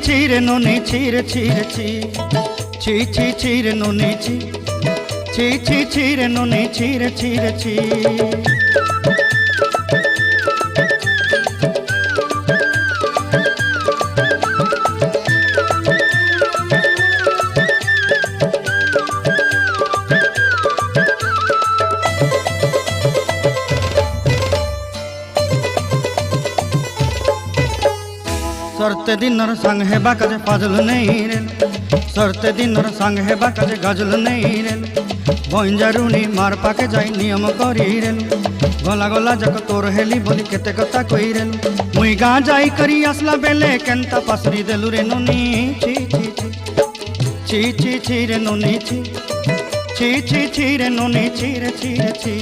ছি রে ননি ছি রে ছি রে ছি ছি ছি ছি রে ননি ছি ছি ছি ছি রে ননি ছি রে ছি রে ছি। सरते दिनर संग हेबा काजे फाजल नहीं रेल सरते दिनर संग हेबा काजे गजल नहीं रेल बंजारुनी मार पाके जाई नियम करी रेल गला गला जक तोर हेली बोली केते कथा कई रेल मुई गाँ जाई करी आसला बेले केंता पासरी देलु रे नोनी ची ची ची ची ची ची रे नोनी ची ची ची ची रे नोनी ची रे ची रे ची।